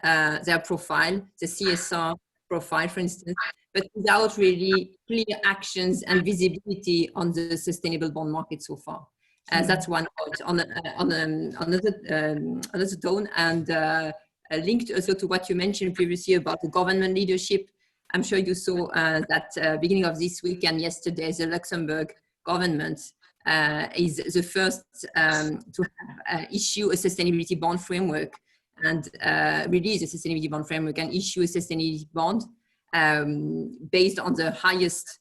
Speaker 2: profile, the CSR profile, for instance, but without really clear actions and visibility on the sustainable bond market so far. That's one point on another tone, and linked also to what you mentioned previously about the government leadership. I'm sure you saw that beginning of this week and yesterday, the Luxembourg government is the first to issue a sustainability bond framework and release a sustainability bond framework and issue a sustainability bond based on the highest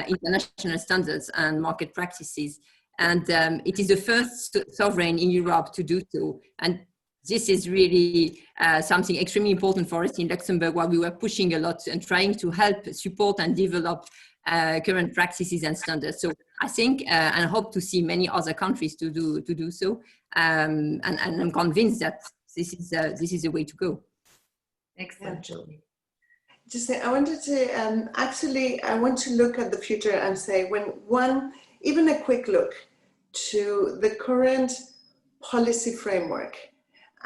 Speaker 2: international standards and market practices. And it is the first sovereign in Europe to do so. And this is really something extremely important for us in Luxembourg, where we were pushing a lot and trying to help support and develop current practices and standards. So I think and hope to see many other countries to do so. And I'm convinced that this is the way to go.
Speaker 1: Excellent, Julie.
Speaker 3: Justine, I wanted to I want to look at the future and say, even a quick look to the current policy framework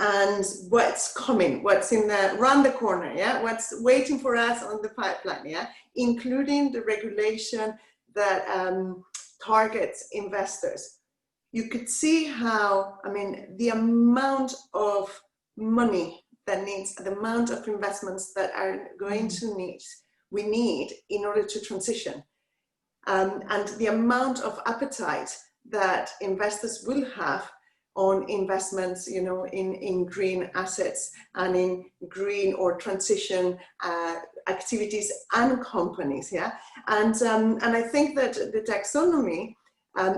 Speaker 3: and what's coming, what's around the corner, yeah, what's waiting for us on the pipeline, yeah, including the regulation that targets investors. You could see how, the amount of money that needs, the amount of investments that are going to we need in order to transition. And the amount of appetite that investors will have on investments, in green assets and in green or transition activities and companies, yeah. And I think that the taxonomy,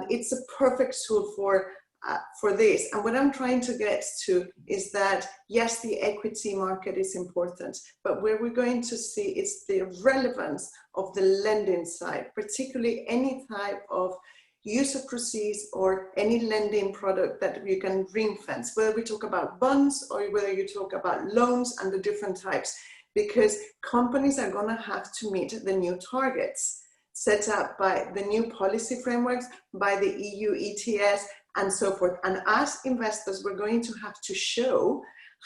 Speaker 3: it's a perfect tool for this. And what I'm trying to get to is that, yes, the equity market is important, but where we're going to see is the relevance of the lending side, particularly any type of use of proceeds or any lending product that you can ring fence, whether we talk about bonds or whether you talk about loans and the different types, because companies are going to have to meet the new targets set up by the new policy frameworks, by the EU ETS, and so forth. And as investors, we're going to have to show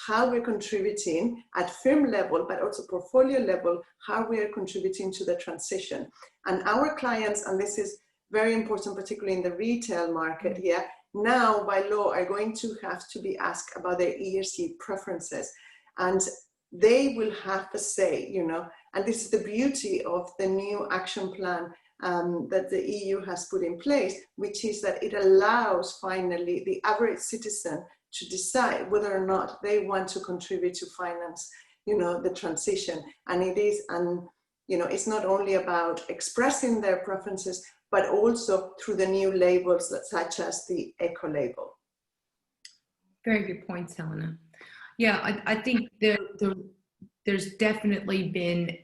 Speaker 3: how we're contributing at firm level, but also portfolio level, how we are contributing to the transition. And our clients, and this is very important, particularly in the retail market here, now by law are going to have to be asked about their ESG preferences. And they will have a say, and this is the beauty of the new action plan that the EU has put in place, which is that it allows finally the average citizen to decide whether or not they want to contribute to finance, the transition. And it is, it's not only about expressing their preferences, but also through the new labels such as the eco label.
Speaker 1: Very good points, Helena. Yeah, I think there's definitely been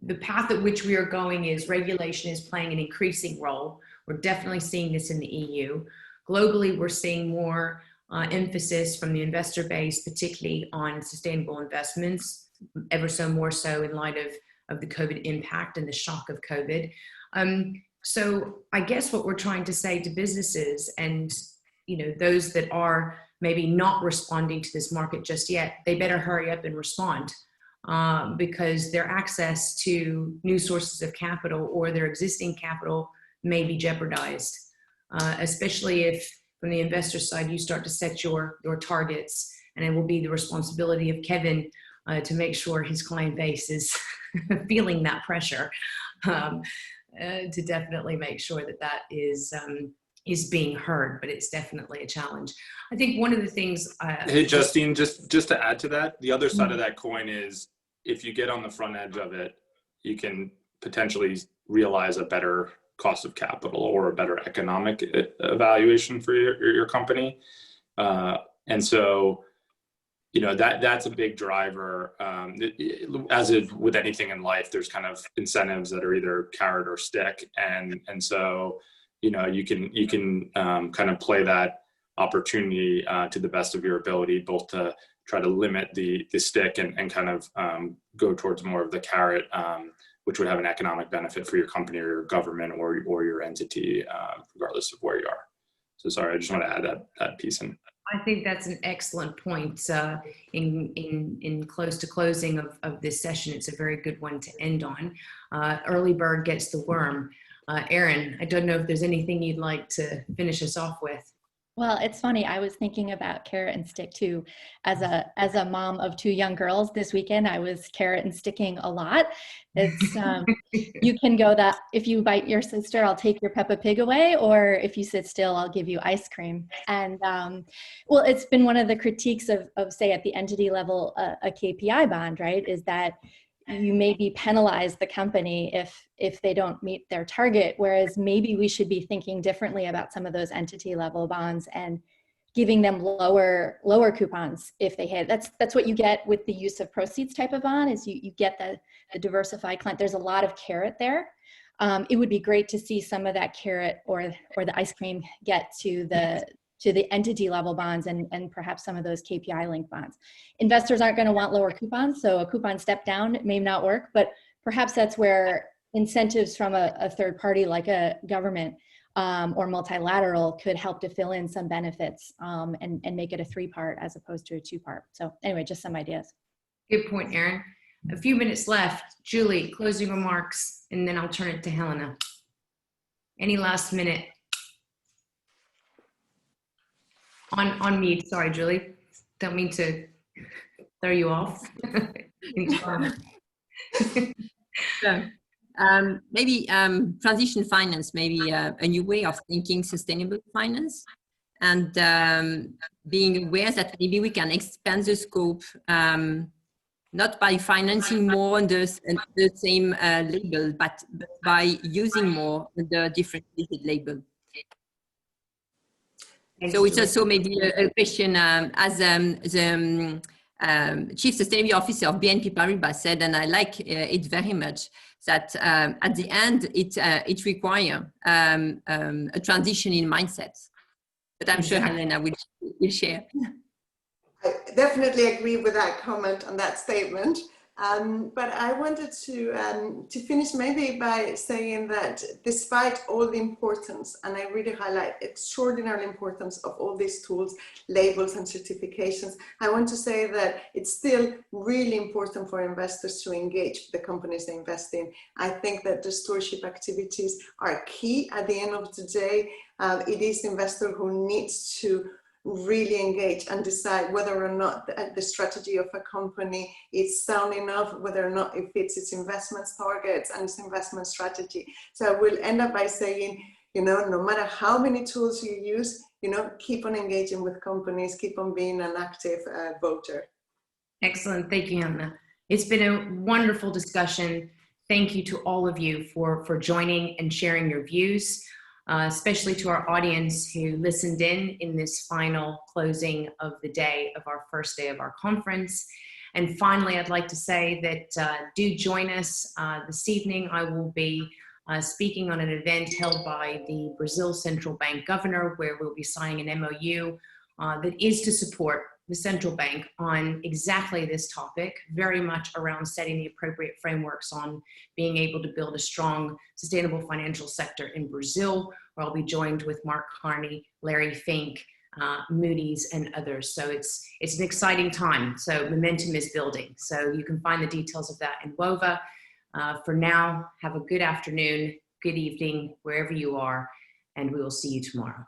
Speaker 1: the path at which we are going is regulation is playing an increasing role. We're definitely seeing this in the EU. Globally, we're seeing more emphasis from the investor base, particularly on sustainable investments, ever so more so in light of the COVID impact and the shock of COVID. So I guess what we're trying to say to businesses and those that are maybe not responding to this market just yet, they better hurry up and respond because their access to new sources of capital or their existing capital may be jeopardized, especially if from the investor side you start to set your targets, and it will be the responsibility of Kevin to make sure his client base is feeling that pressure. to definitely make sure that that is being heard, but it's definitely a challenge. I think one of the things.
Speaker 5: Hey, Justine, just to add to that, the other side of that coin is if you get on the front edge of it, you can potentially realize a better cost of capital or a better economic evaluation for your company. And so, you know, that's a big driver. As is with anything in life, there's kind of incentives that are either carrot or stick. And so, you know, you can kind of play that opportunity to the best of your ability, both to try to limit the stick and kind of go towards more of the carrot, which would have an economic benefit for your company or your government or your entity, regardless of where you are. So sorry, I just want to add that piece in.
Speaker 1: I think that's an excellent point. In close to closing of this session, it's a very good one to end on. Early bird gets the worm. Erin, I don't know if there's anything you'd like to finish us off with.
Speaker 4: Well, it's funny. I was thinking about carrot and stick too. As a mom of 2 young girls this weekend, I was carrot and sticking a lot. It's you can go that if you bite your sister, I'll take your Peppa Pig away, or if you sit still, I'll give you ice cream. And well, it's been one of the critiques of say at the entity level, a KPI bond, right? Is that you maybe penalize the company if they don't meet their target, whereas maybe we should be thinking differently about some of those entity level bonds and giving them lower coupons if they hit. That's what you get with the use of proceeds type of bond, is you get the diversified client. There's a lot of carrot there. It would be great to see some of that carrot or the ice cream get to the entity level bonds and perhaps some of those KPI linked bonds. Investors aren't going to want lower coupons, so a coupon step down may not work, but perhaps that's where incentives from a third party like a government or multilateral could help to fill in some benefits and make it a 3-part as opposed to a 2-part. So anyway, just some ideas.
Speaker 1: Good point, Erin. A few minutes left. Julie, closing remarks, and then I'll turn it to Helena. Any last minute? On mute. Sorry, Julie. Don't mean to throw you off.
Speaker 2: Maybe transition finance, maybe a new way of thinking sustainable finance, and being aware that maybe we can expand the scope, not by financing more on the same label, but by using more the differentiated label. So it's also maybe a question, as the Chief Sustainability Officer of BNP Paribas said, and I like it very much, that at the end it requires a transition in mindset. But I'm sure Helena will share.
Speaker 3: I definitely agree with that comment and that statement. But I wanted to finish maybe by saying that despite all the importance, and I really highlight extraordinary importance of all these tools, labels and certifications, I want to say that it's still really important for investors to engage with the companies they invest in. I think that the stewardship activities are key at the end of the day. It is the investor who needs to really engage and decide whether or not the strategy of a company is sound enough, whether or not it fits its investment targets and its investment strategy. So I will end up by saying, you know, no matter how many tools you use, you know, keep on engaging with companies, keep on being an active voter.
Speaker 1: Excellent. Thank you, Helena. It's been a wonderful discussion. Thank you to all of you for joining and sharing your views. Especially to our audience who listened in this final closing of the day of our first day of our conference. And finally, I'd like to say that do join us this evening. I will be speaking on an event held by the Brazil Central Bank Governor, where we'll be signing an MOU that is to support the central bank on exactly this topic, very much around setting the appropriate frameworks on being able to build a strong, sustainable financial sector in Brazil, where I'll be joined with Mark Carney, Larry Fink, Moody's, and others. So it's an exciting time. So momentum is building. So you can find the details of that in WOVA. For now, have a good afternoon, good evening, wherever you are, and we will see you tomorrow.